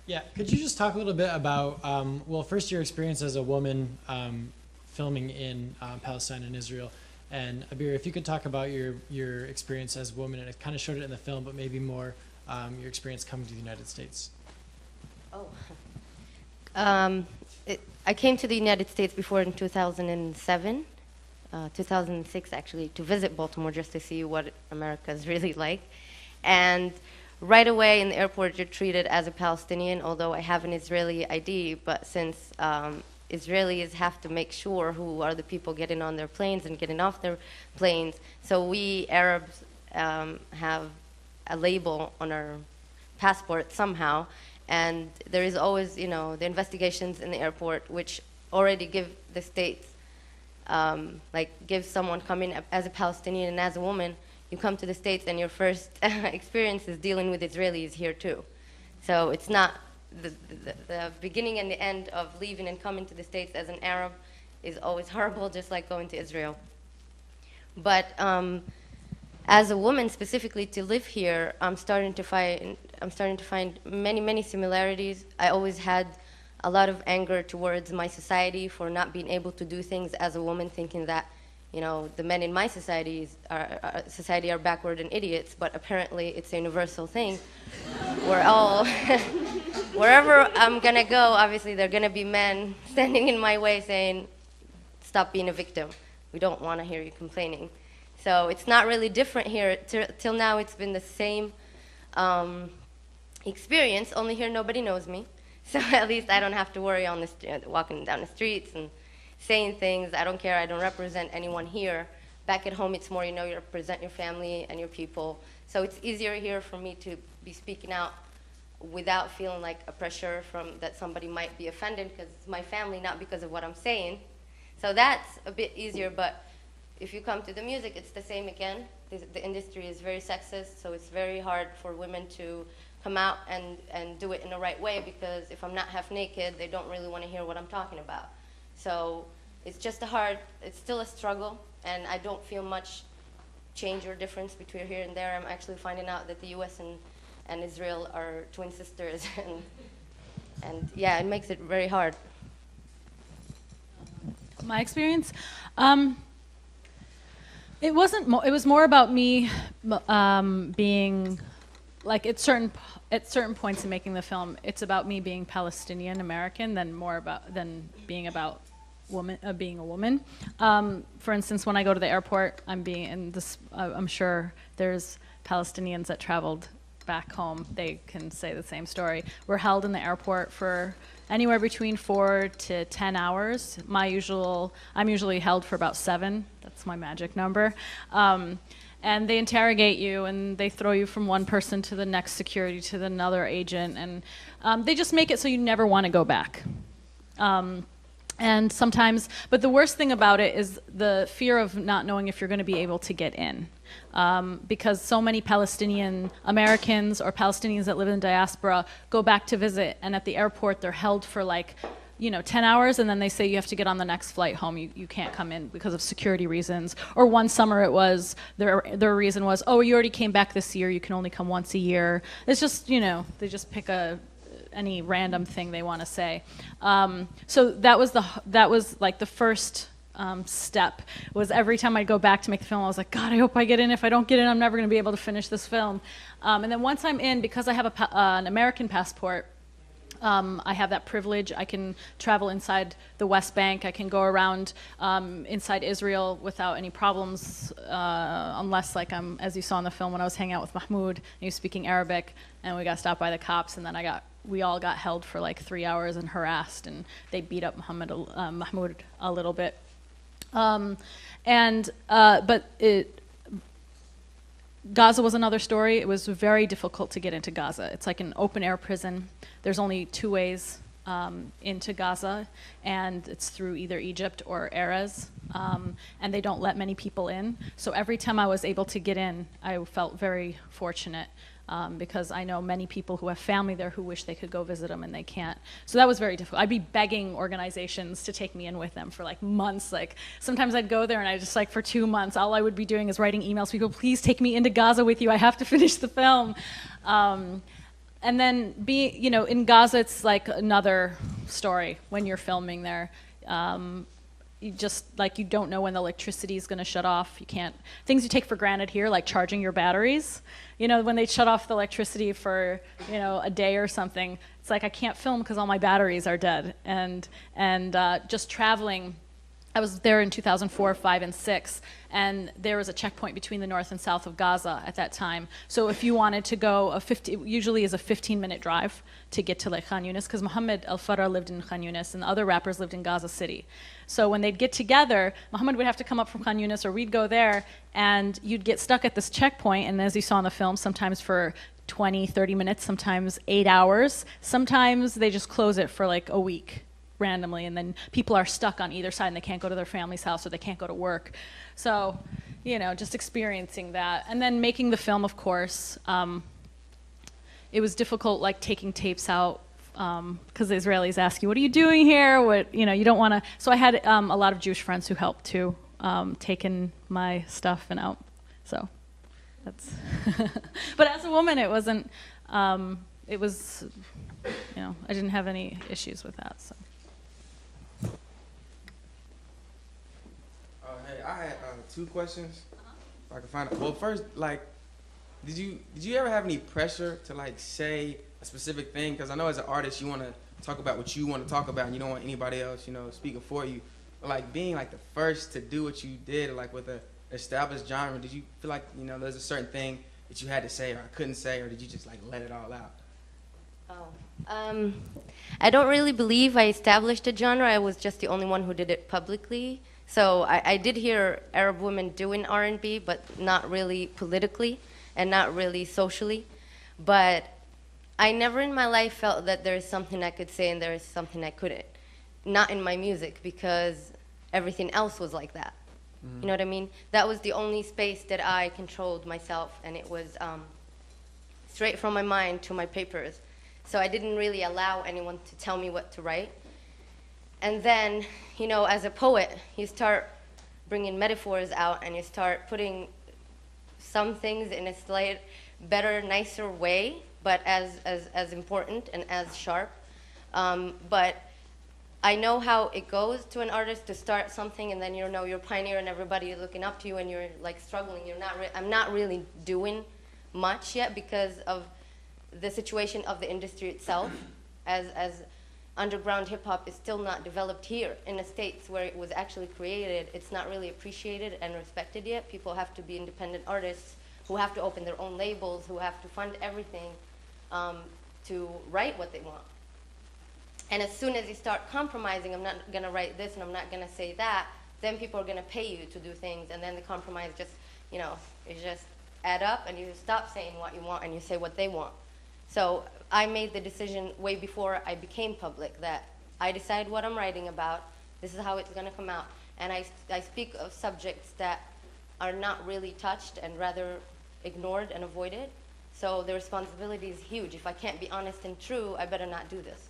Yeah, could you just talk a little bit about, well, first your experience as a woman filming in Palestine and Israel, and Abeer, if you could talk about your experience as a woman, and it kind of showed it in the film, but maybe more your experience coming to the United States. Oh. Um, I came to the United States before in 2007, 2006 actually, to visit Baltimore just to see what America is really like. And right away in the airport, you're treated as a Palestinian, although I have an Israeli ID, but since Israelis have to make sure who are the people getting on their planes and getting off their planes, so we Arabs have a label on our passport somehow, and there is always, you know, the investigations in the airport, which already give the states, like give someone coming as a Palestinian and as a woman, you come to the States and your first experience is dealing with Israelis here too. So it's not, the beginning and the end of leaving and coming to the States as an Arab is always horrible, just like going to Israel. But as a woman specifically to live here, I'm starting to find many similarities. I always had a lot of anger towards my society for not being able to do things as a woman, thinking that, you know, the men in my society are backward and idiots, but apparently it's a universal thing. We're all, wherever I'm gonna go, obviously there are gonna be men standing in my way saying, stop being a victim. We don't wanna hear you complaining. So it's not really different here. Till now it's been the same experience, only here nobody knows me. So at least I don't have to worry on walking down the streets and saying things. I don't care, I don't represent anyone here. Back at home, it's more, you know, you represent your family and your people. So it's easier here for me to be speaking out without feeling like a pressure from that somebody might be offended because it's my family, not because of what I'm saying. So that's a bit easier, but if you come to the music, it's the same again. The industry is very sexist, so it's very hard for women to come out and do it in the right way, because if I'm not half naked, they don't really want to hear what I'm talking about. So it's just it's still a struggle, and I don't feel much change or difference between here and there. I'm actually finding out that the US and Israel are twin sisters, and yeah, it makes it very hard. My experience? It was more about me being, like, at certain points in making the film, it's about me being Palestinian American than being about being a woman. For instance, when I go to the airport, I'm sure there's Palestinians that traveled back home. They can say the same story. We're held in the airport for anywhere between 4 to 10 hours. I'm usually held for about 7. That's my magic number. And they interrogate you, and they throw you from one person to the next security to another agent, and they just make it so you never want to go back. And sometimes, but the worst thing about it is the fear of not knowing if you're going to be able to get in. Because so many Palestinian Americans or Palestinians that live in diaspora go back to visit, and at the airport they're held for 10 hours, and then they say you have to get on the next flight home. You can't come in because of security reasons. Or one summer it was, their reason was, oh, you already came back this year, you can only come once a year. It's just, they just pick any random thing they want to say. So that was like the first step, was every time I'd go back to make the film, I was like, God, I hope I get in. If I don't get in, I'm never going to be able to finish this film. And then once I'm in, because I have an American passport, I have that privilege. I can travel inside the West Bank. I can go around inside Israel without any problems, unless, like, as you saw in the film, when I was hanging out with Mahmoud, and he was speaking Arabic, and we got stopped by the cops, and then we all got held for like 3 hours and harassed, and they beat up Mahmoud a little bit. Gaza was another story. It was very difficult to get into Gaza. It's like an open air prison. There's only 2 ways into Gaza, and it's through either Egypt or Erez, and they don't let many people in. So every time I was able to get in, I felt very fortunate. Because I know many people who have family there who wish they could go visit them and they can't. So that was very difficult. I'd be begging organizations to take me in with them for like months. Like sometimes I'd go there and I just for 2 months, all I would be doing is writing emails to people, please take me into Gaza with you, I have to finish the film. and then you know, in Gaza, it's like another story when you're filming there. You just, like, you don't know when the electricity is going to shut off. You can't, things you take for granted here, like charging your batteries. You know, when they shut off the electricity for, you know, a day or something, it's like I can't film because all my batteries are dead. And just traveling, I was there in 2004, 5, and 6, and there was a checkpoint between the north and south of Gaza at that time. So if you wanted to go, usually is a 15-minute drive to get to like Khan Yunis, because Muhammad Al-Farah lived in Khan Yunis and the other rappers lived in Gaza City. So when they'd get together, Muhammad would have to come up from Khan Yunis, or we'd go there, and you'd get stuck at this checkpoint, and as you saw in the film, sometimes for 20, 30 minutes, sometimes 8 hours. Sometimes they just close it for like a week randomly, and then people are stuck on either side and they can't go to their family's house or they can't go to work. So, you know, just experiencing that. And then making the film, of course, it was difficult, like taking tapes out, because the Israelis ask you, what are you doing here? What, you know, you don't want to. So I had a lot of Jewish friends who helped too, taking my stuff and out. So that's, but as a woman, it wasn't, it was, you know, I didn't have any issues with that, so. Hey, I had 2 questions. If I can find it. Well, first, like, did you ever have any pressure to like say a specific thing? Because I know as an artist, you want to talk about what you want to talk about, and you don't want anybody else, you know, speaking for you. But like being like the first to do what you did, like with a established genre, did you feel like, you know, there's a certain thing that you had to say or couldn't say, or did you just like let it all out? I don't really believe I established a genre. I was just the only one who did it publicly. So I did hear Arab women doing R&B, but not really politically and not really socially. But I never in my life felt that there is something I could say and there is something I couldn't. Not in my music, because everything else was like that. You know what I mean? That was the only space that I controlled myself, and it was straight from my mind to my papers. So I didn't really allow anyone to tell me what to write. And then, you know, as a poet, you start bringing metaphors out and you start putting some things in a slight, better, nicer way, but as important and as sharp. But I know how it goes to an artist to start something, and then, you know, you're a pioneer and everybody is looking up to you and you're like struggling. I'm not really doing much yet because of the situation of the industry itself, as underground hip-hop is still not developed here in the States where it was actually created. It's not really appreciated and respected yet. People have to be independent artists who have to open their own labels, who have to fund everything to write what they want. And as soon as you start compromising, I'm not going to write this and I'm not going to say that, then people are going to pay you to do things, and then the compromise just, you know, it just add up, and you stop saying what you want and you say what they want. So I made the decision way before I became public that I decide what I'm writing about, this is how it's going to come out, and I speak of subjects that are not really touched and rather ignored and avoided. So the responsibility is huge. If I can't be honest and true, I better not do this.